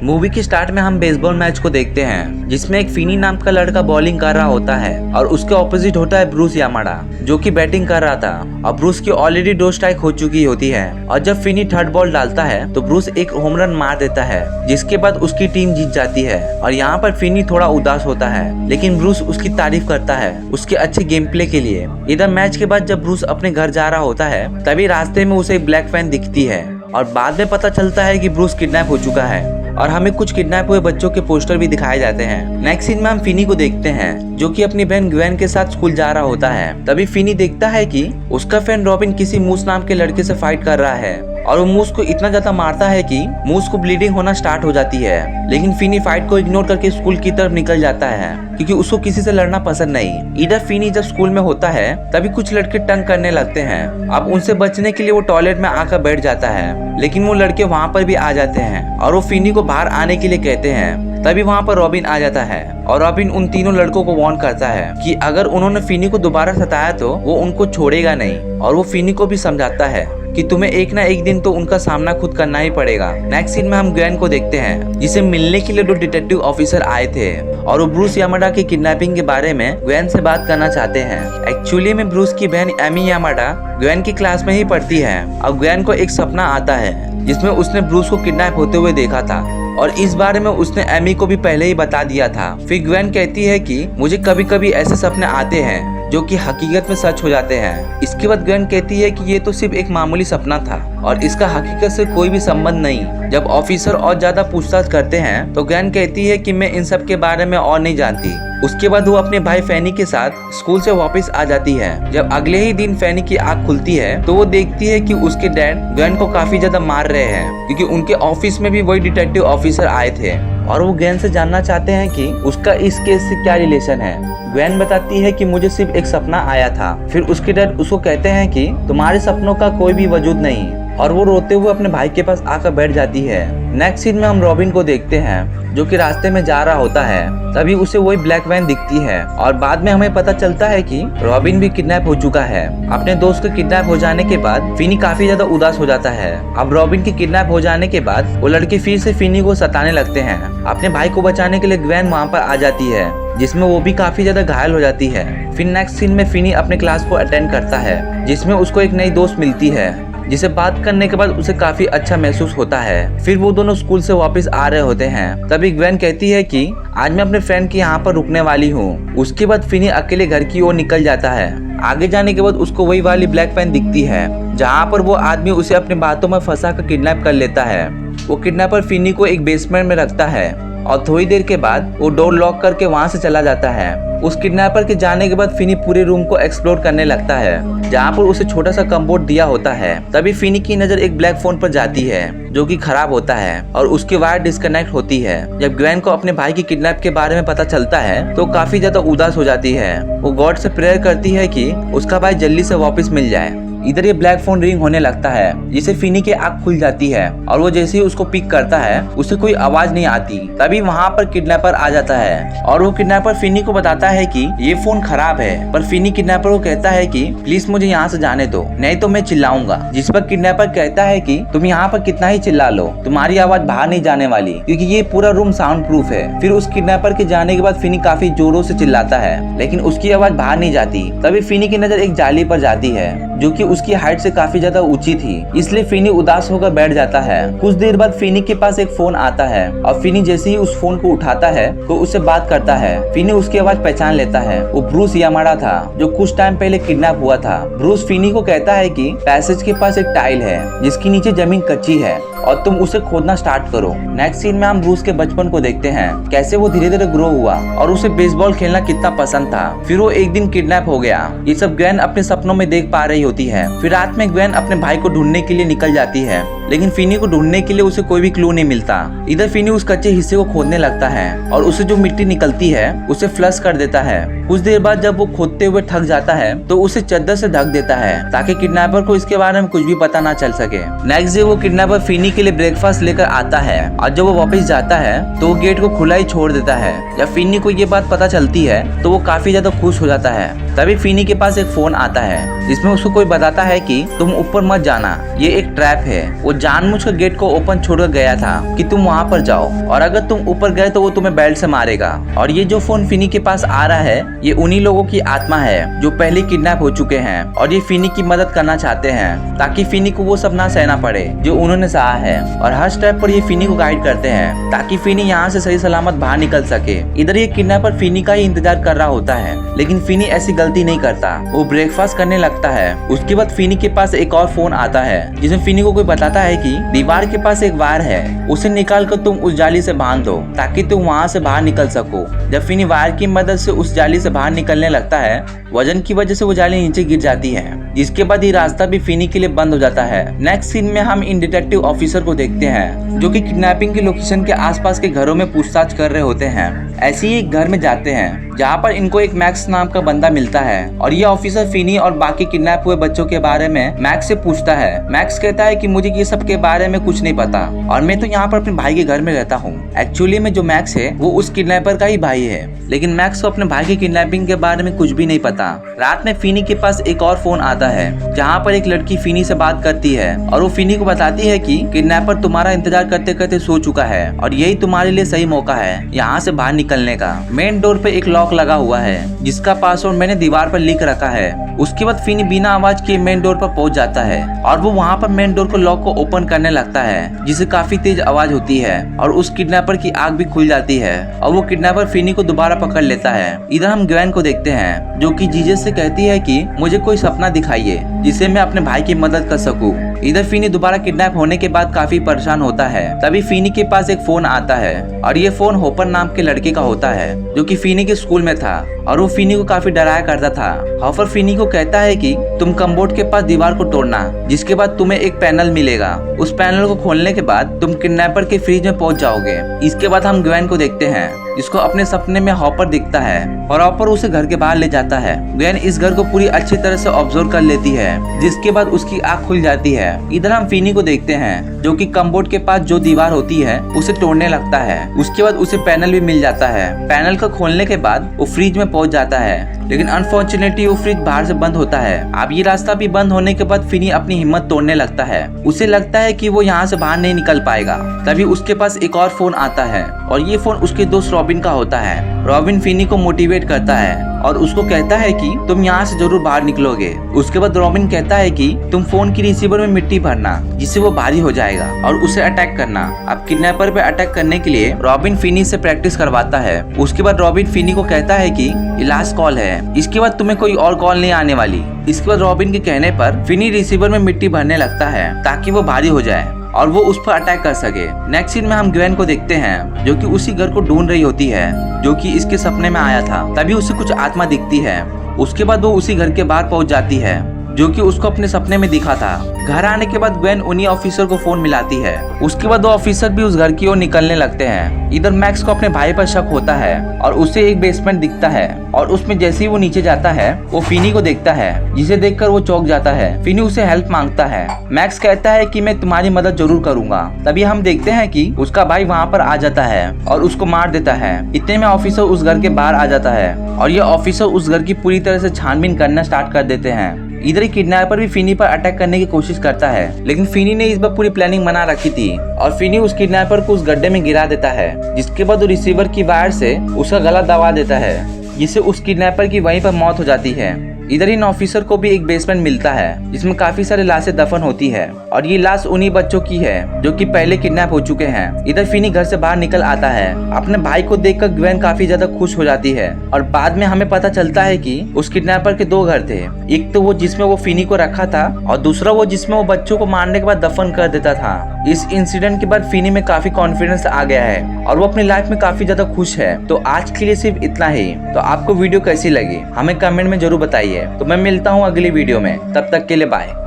Movie के start में हम बेसबॉल मैच को देखते हैं जिसमें एक फिनी नाम का लड़का बॉलिंग कर रहा होता है और उसके ऑपोजिट होता है ब्रूस यामाडा जो कि बैटिंग कर रहा था और ब्रूस की ऑलरेडी 2 स्ट्राइक हो चुकी होती है। और जब फिनी थर्ड बॉल डालता है तो ब्रूस एक होम रन मार देता है जिसके बाद उसकी टीम जीत जाती है। और यहाँ पर फिनी थोड़ा उदास होता है लेकिन ब्रूस उसकी तारीफ करता है उसके अच्छे गेम प्ले के लिए। इधर मैच के बाद जब ब्रूस अपने घर जा रहा होता है तभी रास्ते में उसे एक ब्लैक वैन दिखती है और बाद में पता चलता है कि ब्रूस किडनैप हो चुका है और हमें कुछ किडनैप हुए बच्चों के पोस्टर भी दिखाए जाते हैं। नेक्स्ट सीन में हम फिनी को देखते हैं जो कि अपनी बहन ग्वेन के साथ स्कूल जा रहा होता है। तभी फिनी देखता है कि उसका फ्रेंड रॉबिन किसी मूस नाम के लड़के से फाइट कर रहा है और वो मूस को इतना ज्यादा मारता है कि मूस को ब्लीडिंग होना स्टार्ट हो जाती है। लेकिन फिनी फाइट को इग्नोर करके स्कूल की तरफ निकल जाता है क्योंकि उसको किसी से लड़ना पसंद नहीं। इधर फिनी जब स्कूल में होता है तभी कुछ लड़के तंग करने लगते हैं। अब उनसे बचने के लिए वो टॉयलेट में आकर बैठ जाता है लेकिन वो लड़के वहाँ पर भी आ जाते हैं और वो फिनी को बाहर आने के लिए कहते हैं। तभी वहाँ पर रॉबिन आ जाता है और रॉबिन उन तीनों लड़कों को वार्न करता है कि अगर उन्होंने फिनी को दोबारा सताया तो वो उनको छोड़ेगा नहीं। और वो फिनी को भी समझाता है कि तुम्हें एक ना एक दिन तो उनका सामना खुद करना ही पड़ेगा। नेक्स्ट सीन में हम ग्वेन को देखते हैं जिसे मिलने के लिए 2 डिटेक्टिव ऑफिसर आए थे और वो ब्रूस यामाडा की किडनैपिंग के बारे में ग्वेन से बात करना चाहते हैं। एक्चुअली में ब्रूस की बहन एमी यामाडा ग्वेन की क्लास में ही पढ़ती है और ग्वेन को एक सपना आता है जिसमें उसने ब्रूस को किडनैप होते हुए देखा था और इस बारे में उसने एमी को भी पहले ही बता दिया था। फिर ग्वेन कहती है कि मुझे कभी कभी ऐसे सपने आते हैं जो कि हकीकत में सच हो जाते हैं। इसके बाद ग्वेन कहती है कि ये तो सिर्फ एक मामूली सपना था और इसका हकीकत से कोई भी संबंध नहीं। जब ऑफिसर और ज्यादा पूछताछ करते हैं तो ग्वेन कहती है कि मैं इन सब के बारे में और नहीं जानती। उसके बाद वो अपने भाई फैनी के साथ स्कूल से वापस आ जाती है। जब अगले ही दिन फैनी की आंख खुलती है तो वो देखती है कि उसके डैड ग्वेन को काफी ज्यादा मार रहे हैं क्योंकि उनके ऑफिस में भी वही डिटेक्टिव ऑफिसर आए थे और वो ग्वेन से जानना चाहते हैं कि उसका इस केस से क्या रिलेशन है। ग्वेन बताती है कि मुझे सिर्फ एक सपना आया था। फिर उसके डैड उसको कहते हैं कि तुम्हारे सपनों का कोई भी वजूद नहीं और वो रोते हुए अपने भाई के पास आकर बैठ जाती है। नेक्स्ट सीन में हम रॉबिन को देखते हैं जो कि रास्ते में जा रहा होता है। तभी उसे वही ब्लैक वैन दिखती है और बाद में हमें पता चलता है कि रॉबिन भी किडनैप हो चुका है। अपने दोस्त के किडनैप हो जाने के बाद फिनी काफी ज्यादा उदास हो जाता है। अब रॉबिन के किडनैप हो जाने के बाद वो लड़के फिर से फिनी को सताने लगते हैं। अपने भाई को बचाने के लिए ग्वेन वहाँ पर आ जाती है जिसमें वो भी काफी ज्यादा घायल हो जाती है। फिर नेक्स्ट सीन में फिनी अपने क्लास को अटेंड करता है जिसमें उसको एक नई दोस्त मिलती है जिसे बात करने के बाद उसे काफी अच्छा महसूस होता है। फिर वो दोनों स्कूल से वापस आ रहे होते हैं। तभी ग्वेन कहती है कि आज मैं अपने फ्रेंड के यहाँ पर रुकने वाली हूँ। उसके बाद फिनी अकेले घर की ओर निकल जाता है। आगे जाने के बाद उसको वही वाली ब्लैक वैन दिखती है जहाँ पर वो आदमी उसे अपने बातों में फंसा कर किडनैप कर लेता है। वो किडनैपर फिनी को एक बेसमेंट में रखता है और थोड़ी देर के बाद वो डोर लॉक करके वहाँ से चला जाता है। उस किडनैपर के जाने के बाद फिनी पूरे रूम को एक्सप्लोर करने लगता है जहाँ पर उसे छोटा सा कमबोर्ड दिया होता है। तभी फिनी की नजर एक ब्लैक फोन पर जाती है जो कि खराब होता है और उसकी वायर डिस्कनेक्ट होती है। जब ग्वेन को अपने भाई की किडनैप के बारे में पता चलता है तो काफी ज्यादा उदास हो जाती है। वो गॉड से प्रेयर करती है कि उसका भाई जल्दी से वापस मिल जाए। इधर ये ब्लैक फोन रिंग होने लगता है जिससे फिनी की आंख खुल जाती है और वो जैसे ही उसको पिक करता है उसे कोई आवाज नहीं आती। तभी वहाँ पर किडनैपर आ जाता है और वो किडनैपर फिनी को बताता है कि ये फोन खराब है। पर फिनी किडनैपर को कहता है कि प्लीज मुझे यहाँ से जाने दो नहीं तो मैं चिल्लाऊंगा। जिस पर किडनैपर कहता है कि तुम यहाँ पर कितना ही चिल्ला लो तुम्हारी आवाज बाहर नहीं जाने वाली क्योंकि ये पूरा रूम साउंड प्रूफ है। फिर उस किडनैपर के जाने के बाद फिनी काफी जोरों से चिल्लाता है लेकिन उसकी आवाज बाहर नहीं जाती। तभी फिनी की नजर एक जाली पर जाती है जो कि उसकी हाइट से काफी ज्यादा ऊंची थी इसलिए फिनी उदास होकर बैठ जाता है। कुछ देर बाद फिनी के पास एक फोन आता है और फिनी जैसे ही उस फोन को उठाता है तो उससे बात करता है। फिनी उसकी आवाज पहचान लेता है। वो ब्रूस यामाडा था जो कुछ टाइम पहले किडनैप हुआ था। ब्रूस फिनी को कहता है कि पैसेज के पास एक टाइल है जिसके नीचे जमीन कच्ची है और तुम उसे खोदना स्टार्ट करो। नेक्स्ट सीन में हम ब्रूस के बचपन को देखते हैं कैसे वो धीरे धीरे ग्रो हुआ और उसे बेसबॉल खेलना कितना पसंद था। फिर वो एक दिन किडनैप हो गया। ये सब ग्वेन अपने सपनों में देख पा रही होती है। फिर रात में ग्वेन अपने भाई को ढूंढने के लिए निकल जाती है लेकिन फिनी को ढूंढने के लिए उसे कोई भी क्लू नहीं मिलता। इधर फिनी उस कच्चे हिस्से को खोदने लगता है और उसे जो मिट्टी निकलती है उसे फ्लश कर देता है। कुछ देर बाद जब वो खोदते हुए थक जाता है तो उसे चादर से ढक देता है ताकि किडनैपर को इसके बारे में कुछ भी पता ना चल सके। नेक्स्ट डे वो किडनैपर फिनी के लिए ब्रेकफास्ट लेकर आता है और जब वो वापस जाता है तो वो गेट को खुला ही छोड़ देता है। जब फिनी को ये बात पता चलती है तो वो काफी ज्यादा खुश हो जाता है। तभी फिनी के पास एक फोन आता है जिसमें उसको कोई बताता बताता है कि तुम ऊपर मत जाना, ये एक ट्रैप है। वो जानबूझकर गेट को ओपन छोड़कर गया था कि तुम वहाँ पर जाओ, और अगर तुम ऊपर गए तो वो तुम्हें बेल्ट से मारेगा। और ये जो फोन फिनी के पास आ रहा है, ये उन्हीं लोगों की आत्मा है जो पहले किडनैप हो चुके हैं, और ये फिनी की मदद करना चाहते हैं ताकि फिनी को वो सब ना सहना पड़े जो उन्होंने सहा है। और हर स्टेप पर ये फिनी को गाइड करते हैं ताकि फिनी यहाँ से सही सलामत बाहर निकल सके। इधर ये किडनैपर फिनी का ही इंतजार कर रहा होता है, लेकिन फिनी ऐसी गलती नहीं करता। वो ब्रेकफास्ट करने लगता है। उसके बाद फिनी के पास एक और फोन आता है जिसमें फिनी को कोई बताता है कि दीवार के पास एक वायर है, उसे निकाल कर तुम उस जाली से बांध दो ताकि तुम वहाँ से बाहर निकल सको। जब फिनी वायर की मदद से उस जाली से बाहर निकलने लगता है, वजन की वजह से वो जाली नीचे गिर जाती है, जिसके बाद ये रास्ता भी फिनी के लिए बंद हो जाता है। नेक्स्ट सीन में हम इन डिटेक्टिव ऑफिसर को देखते हैं जो कि किडनैपिंग के लोकेशन के आसपास के घरों में पूछताछ कर रहे होते हैं। ऐसे ही एक घर में जाते हैं जहाँ पर इनको एक मैक्स नाम का बंदा मिलता है, और ये ऑफिसर फिनी और बाकी किडनैप हुए बच्चों के बारे में मैक्स से पूछता है। मैक्स कहता है कि मुझे ये सब के बारे में कुछ नहीं पता, और मैं तो यहाँ पर अपने भाई के घर में रहता हूँ। एक्चुअली में जो मैक्स है वो उस किडनैपर का ही भाई है, लेकिन मैक्स को अपने भाई की किडनैपिंग के बारे में कुछ भी नहीं पता। रात में फिनी के पास एक और फोन आता है जहाँ पर एक लड़की फिनी से बात करती है, और वो फिनी को बताती है कि किडनैपर तुम्हारा इंतजार करते करते सो चुका है और यही तुम्हारे लिए सही मौका है यहाँ से बाहर निकलने का। मेन डोर पे एक लॉक लगा हुआ है जिसका पासवर्ड मैंने दीवार पर लिख रखा है। उसके बाद फिनी बिना आवाज के मेन डोर पर पहुंच जाता है, और वो वहाँ पर मेन डोर को लॉक को ओपन करने लगता है, जिससे काफी तेज आवाज होती है और उस किडनैपर की आंख भी खुल जाती है, और वो किडनैपर फिनी को दोबारा पकड़ लेता है। इधर हम ग्वेन को देखते हैं जो कि जीसस से कहती है कि मुझे कोई सपना दिखाइए जिससे मैं अपने भाई की मदद कर सकूं। इधर फिनी दोबारा किडनैप होने के बाद काफी परेशान होता है। तभी फिनी के पास एक फोन आता है, और ये फोन होपर नाम के लड़के का होता है जो कि फिनी के स्कूल में था, और वो फिनी को काफी डराया करता था। हॉपर फिनी को कहता है कि तुम कमबोर्ड के पास दीवार को तोड़ना, जिसके बाद तुम्हें एक पैनल मिलेगा। उस पैनल को खोलने के बाद तुम किडनैपर के फ्रिज में पहुंच जाओगे। इसके बाद हम ग्वेन को देखते हैं जिसको अपने सपने में हॉपर दिखता है, और हॉपर उसे घर के बाहर ले जाता है। ग्वेन इस घर को पूरी अच्छी तरह से ऑब्जर्व कर लेती है, जिसके बाद उसकी आंख खुल जाती है। इधर हम फिनी को देखते हैं जो कि कमबोर्ड के पास जो दीवार होती है उसे तोड़ने लगता है। उसके बाद उसे पैनल भी मिल जाता है। पैनल को खोलने के बाद वो फ्रिज में पहुंच जाता है, लेकिन अनफॉर्चुनेटली वो फ्रिज बाहर से बंद होता है। अब ये रास्ता भी बंद होने के बाद फिनी अपनी हिम्मत तोड़ने लगता है। उसे लगता है कि वो यहाँ से बाहर नहीं निकल पाएगा। तभी उसके पास एक और फोन आता है, और ये फोन उसके दोस्त रॉबिन का होता है। रॉबिन फिनी को मोटिवेट करता है और उसको कहता है कि तुम यहाँ से जरूर बाहर निकलोगे। उसके बाद रॉबिन कहता है कि तुम फोन की रिसीवर में मिट्टी भरना जिससे वो भारी हो जाएगा, और उसे अटैक करना। अब किडनैपर पे अटैक करने के लिए रॉबिन फिनी से प्रैक्टिस करवाता है। उसके बाद रॉबिन फिनी को कहता है कि ये लास्ट कॉल है, इसके बाद तुम्हें कोई और कॉल नहीं आने वाली। इसके बाद रॉबिन के कहने पर फिनी रिसीवर में मिट्टी भरने लगता है ताकि वो भारी हो जाए और वो उस पर अटैक कर सके। नेक्स्ट सीन में हम ग्वेन को देखते हैं जो कि उसी घर को ढूंढ रही होती है जो कि इसके सपने में आया था। तभी उसे कुछ आत्मा दिखती है। उसके बाद वो उसी घर के बाहर पहुंच जाती है जो कि उसको अपने सपने में दिखा था। घर आने के बाद ग्वेन उन्हीं ऑफिसर को फोन मिलाती है। उसके बाद वो ऑफिसर भी उस घर की ओर निकलने लगते हैं। इधर मैक्स को अपने भाई पर शक होता है और उसे एक बेसमेंट दिखता है, और उसमें जैसे ही वो नीचे जाता है वो फिनी को देखता है, जिसे देखकर वो चौंक जाता है। फिनी उसे हेल्प मांगता है। मैक्स कहता है कि मैं तुम्हारी मदद जरूर करूंगा। तभी हम देखते हैं कि उसका भाई वहाँ पर आ जाता है और उसको मार देता है। इतने में ऑफिसर उस घर के बाहर आ जाता है, और ये ऑफिसर उस घर की पूरी तरह से छानबीन करना स्टार्ट कर देते हैं। इधर ही किडनैपर भी फिनी पर अटैक करने की कोशिश करता है, लेकिन फिनी ने इस बार पूरी प्लानिंग बना रखी थी, और फिनी उस किडनैपर को उस गड्ढे में गिरा देता है, जिसके बाद वो रिसीवर की वायर से उसका गला दबा देता है, जिससे उस किडनैपर की वहीं पर मौत हो जाती है। इधर इन ऑफिसर को भी एक बेसमेंट मिलता है जिसमें काफी सारे लाशें दफन होती है, और ये लाश उन्हीं बच्चों की है जो कि पहले किडनैप हो चुके हैं। इधर फिनी घर से बाहर निकल आता है। अपने भाई को देखकर ग्वेन काफी ज्यादा खुश हो जाती है, और बाद में हमें पता चलता है कि उस किडनैपर के दो घर थे। एक तो वो जिसमें वो फिनी को रखा था, और दूसरा वो जिसमें वो बच्चों को मारने के बाद दफन कर देता था। इस इंसिडेंट के बाद फिनी में काफी कॉन्फिडेंस आ गया है और वो अपनी लाइफ में काफी ज्यादा खुश है। तो आज के लिए सिर्फ इतना ही। तो आपको वीडियो कैसी लगी हमें कमेंट में जरूर बताइए। तो मैं मिलता हूँ अगली वीडियो में, तब तक के लिए बाय।